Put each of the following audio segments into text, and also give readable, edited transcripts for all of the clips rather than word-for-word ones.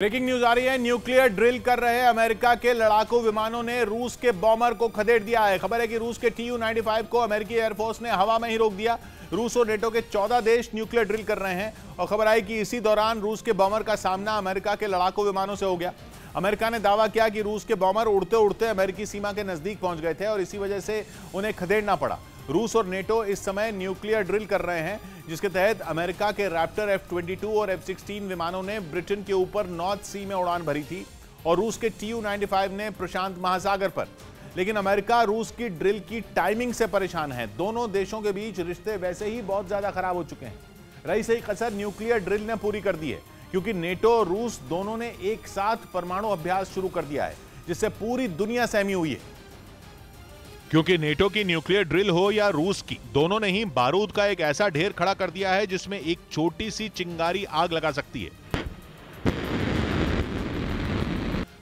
Breaking news आ रही है। Nuclear drill कर रहे अमेरिका के लड़ाकू विमानों ने रूस के बॉमर को खदेड़ दिया है। खबर है कि रूस के TU-95 को अमेरिकी एयरफोर्स ने हवा में ही रोक दिया। रूस और नेटो के 14 देश न्यूक्लियर ड्रिल कर रहे हैं और खबर आई कि इसी दौरान रूस के बॉमर का सामना अमेरिका के लड़ाकू विमानों से हो गया। अमेरिका ने दावा किया कि रूस के बॉमर उड़ते उड़ते अमेरिकी सीमा के नजदीक पहुंच गए थे और इसी वजह से उन्हें खदेड़ना पड़ा। रूस और नेटो इस समय न्यूक्लियर ड्रिल कर रहे हैं, जिसके तहत अमेरिका के रैप्टर F-22 और F-16 विमानों ने ब्रिटेन के ऊपर नॉर्थ सी में उड़ान भरी थी और रूस के TU-95 ने प्रशांत महासागर पर। लेकिन अमेरिका रूस की ड्रिल की टाइमिंग से परेशान है। दोनों देशों के बीच रिश्ते वैसे ही बहुत ज्यादा खराब हो चुके हैं। रही सही कसर न्यूक्लियर ड्रिल ने पूरी कर दी है, क्योंकि नेटो और रूस दोनों ने एक साथ परमाणु अभ्यास शुरू कर दिया है, जिससे पूरी दुनिया सहमी हुई है। क्योंकि नेटो की न्यूक्लियर ड्रिल हो या रूस की, दोनों ने ही बारूद का एक ऐसा ढेर खड़ा कर दिया है जिसमें एक छोटी सी चिंगारी आग लगा सकती है।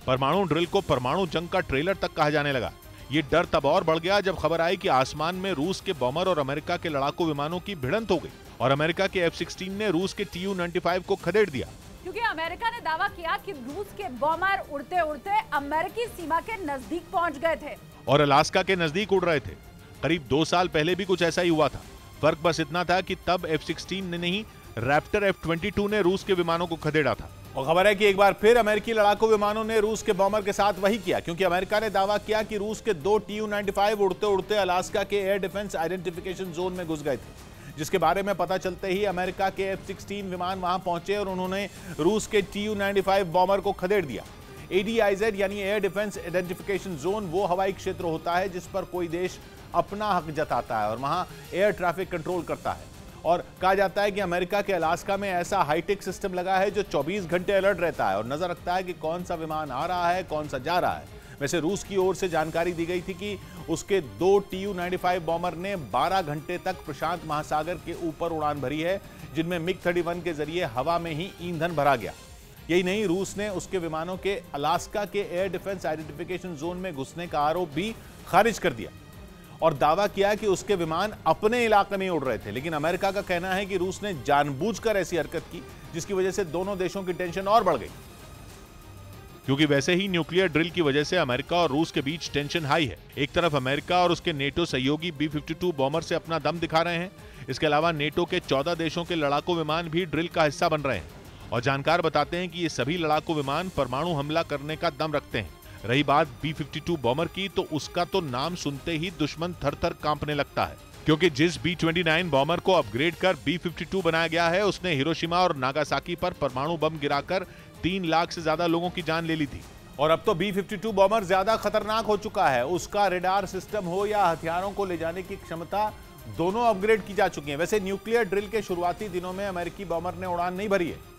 परमाणु ड्रिल को परमाणु जंग का ट्रेलर तक कहा जाने लगा। ये डर तब और बढ़ गया जब खबर आई कि आसमान में रूस के बॉमर और अमेरिका के लड़ाकू विमानों की भिड़ंत हो गई और अमेरिका के F-16 ने रूस के TU-95 को खदेड़ दिया। क्योंकि अमेरिका ने दावा किया कि रूस के बॉमर उड़ते उड़ते अमेरिकी सीमा के नजदीक पहुंच गए थे और अलास्का के नजदीक उड़ रहे थे। करीब 2 साल पहले भी कुछ ऐसा ही हुआ था। फर्क बस इतना था कि तब F-16 ने नहीं, रैप्टर F-22 ने रूस के विमानों को खदेड़ा था। और खबर है कि एक बार फिर अमेरिकी लड़ाकू विमानों ने रूस के बॉमर के साथ वही किया, क्योंकि अमेरिका ने दावा किया कि रूस के 2 TU-95 उड़ते उड़ते अलास्का के एयर डिफेंस आइडेंटिफिकेशन जोन में घुस गए थे, जिसके बारे में पता चलते ही अमेरिका के F-16 विमान वहां पहुंचे और उन्होंने रूस के TU-95 बॉमर को खदेड़ दिया। ADIZ यानी एयर डिफेंस आइडेंटिफिकेशन जोन वो हवाई क्षेत्र होता है जिस पर कोई देश अपना हक जताता है और वहां एयर ट्रैफिक कंट्रोल करता है। और कहा जाता है कि अमेरिका के अलास्का में ऐसा हाईटेक सिस्टम लगा है जो 24 घंटे अलर्ट रहता है और नजर रखता है कि कौन सा विमान आ रहा है, कौन सा जा रहा है। वैसे रूस की ओर से जानकारी दी गई थी कि उसके 2 TU-95 बॉमर ने 12 घंटे तक प्रशांत महासागर के ऊपर उड़ान भरी है, जिनमें MiG-31 के जरिए हवा में ही ईंधन भरा गया। यही नहीं, रूस ने उसके विमानों के अलास्का के एयर डिफेंस आइडेंटिफिकेशन जोन में घुसने का आरोप भी खारिज कर दिया और दावा किया कि उसके विमान अपने इलाके में उड़ रहे थे। लेकिन अमेरिका का कहना है कि रूस ने जानबूझकर ऐसी हरकत की, जिसकी वजह से दोनों देशों की टेंशन और बढ़ गई। क्योंकि वैसे ही न्यूक्लियर ड्रिल की वजह से अमेरिका और रूस के बीच टेंशन हाई है। एक तरफ अमेरिका और उसके नेटो सहयोगी B-52 बॉमर से अपना दम दिखा रहे हैं। इसके अलावा नेटो के 14 देशों के लड़ाकू विमान भी ड्रिल का हिस्सा बन रहे हैं और जानकार बताते हैं कि ये सभी लड़ाकू विमान परमाणु हमला करने का दम रखते हैं। रही बात B-52 बॉमर की, तो उसका तो नाम सुनते ही दुश्मन थर-थर कांपने लगता है, क्योंकि जिस B-29 बॉमर को अपग्रेड कर B-52 बनाया गया है, उसने हिरोशिमा और नागासाकी पर परमाणु बम गिराकर 3 लाख से ज्यादा लोगों की जान ले ली थी। और अब तो B-52 बॉमर ज्यादा खतरनाक हो चुका है। उसका रेडार सिस्टम हो या हथियारों को ले जाने की क्षमता, दोनों अपग्रेड की जा चुकी है। वैसे न्यूक्लियर ड्रिल के शुरुआती दिनों में अमेरिकी बॉमर ने उड़ान नहीं भरी है,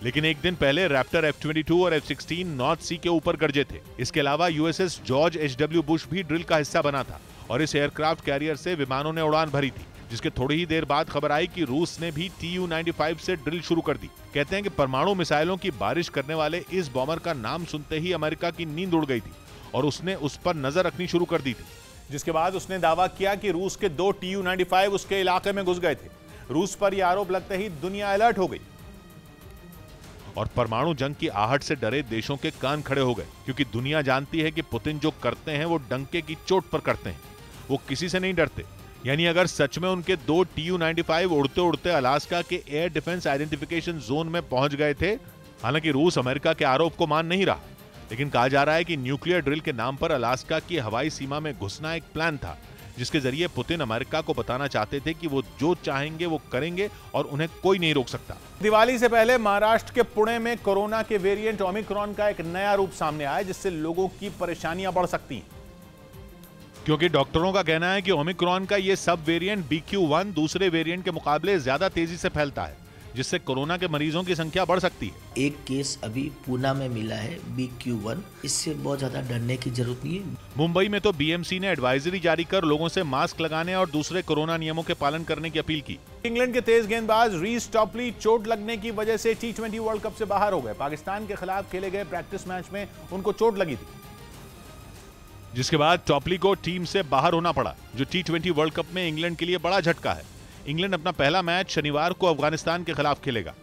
लेकिन एक दिन पहले रैप्टर F-22 और F-16 नॉर्थ सी के ऊपर गरजे थे। इसके अलावा USS जॉर्ज H.W. बुश भी ड्रिल का हिस्सा बना था और इस एयरक्राफ्ट कैरियर से विमानों ने उड़ान भरी थी, जिसके थोड़ी ही देर बाद खबर आई कि रूस ने भी TU-95 से ड्रिल शुरू कर दी। कहते हैं कि परमाणु मिसाइलों की बारिश करने वाले इस बॉमर का नाम सुनते ही अमेरिका की नींद उड़ गई थी और उसने उस पर नजर रखनी शुरू कर दी थी, जिसके बाद उसने दावा किया कि रूस के 2 TU-95 उसके इलाके में घुस गए थे। रूस पर यह आरोप लगते ही दुनिया अलर्ट हो गई और परमाणु जंग की आहट से डरे देशों के कान खड़े हो गए, क्योंकि दुनिया जानती है कि पुतिन जो करते हैं वो डंके की चोट पर करते हैं। वो किसी से नहीं डरते। यानी अगर सच में उनके 2 TU-95 उड़ते उड़ते अलास्का के एयर डिफेंस आइडेंटिफिकेशन जोन में पहुंच गए थे, हालांकि रूस अमेरिका के आरोप को मान नहीं रहा, लेकिन कहा जा रहा है कि न्यूक्लियर ड्रिल के नाम पर अलास्का की हवाई सीमा में घुसना एक प्लान था, जिसके जरिए पुतिन अमेरिका को बताना चाहते थे कि वो जो चाहेंगे वो करेंगे और उन्हें कोई नहीं रोक सकता। दिवाली से पहले महाराष्ट्र के पुणे में कोरोना के वेरिएंट ओमिक्रॉन का एक नया रूप सामने आया, जिससे लोगों की परेशानियां बढ़ सकती हैं। क्योंकि डॉक्टरों का कहना है कि ओमिक्रॉन का ये सब वेरिएंट BQ.1 दूसरे वेरिएंट के मुकाबले ज्यादा तेजी से फैलता है, जिससे कोरोना के मरीजों की संख्या बढ़ सकती है। एक केस अभी पूना में मिला है BQ.1, इससे बहुत ज्यादा डरने की जरूरत नहीं है। मुंबई में तो BMC ने एडवाइजरी जारी कर लोगों से मास्क लगाने और दूसरे कोरोना नियमों के पालन करने की अपील की। इंग्लैंड के तेज गेंदबाज रीस टॉपली चोट लगने की वजह से T20 वर्ल्ड कप से बाहर हो गए। पाकिस्तान के खिलाफ खेले गए प्रैक्टिस मैच में उनको चोट लगी थी, जिसके बाद टॉपली को टीम से बाहर होना पड़ा, जो T20 वर्ल्ड कप में इंग्लैंड के लिए बड़ा झटका है। इंग्लैंड अपना पहला मैच शनिवार को अफगानिस्तान के खिलाफ खेलेगा।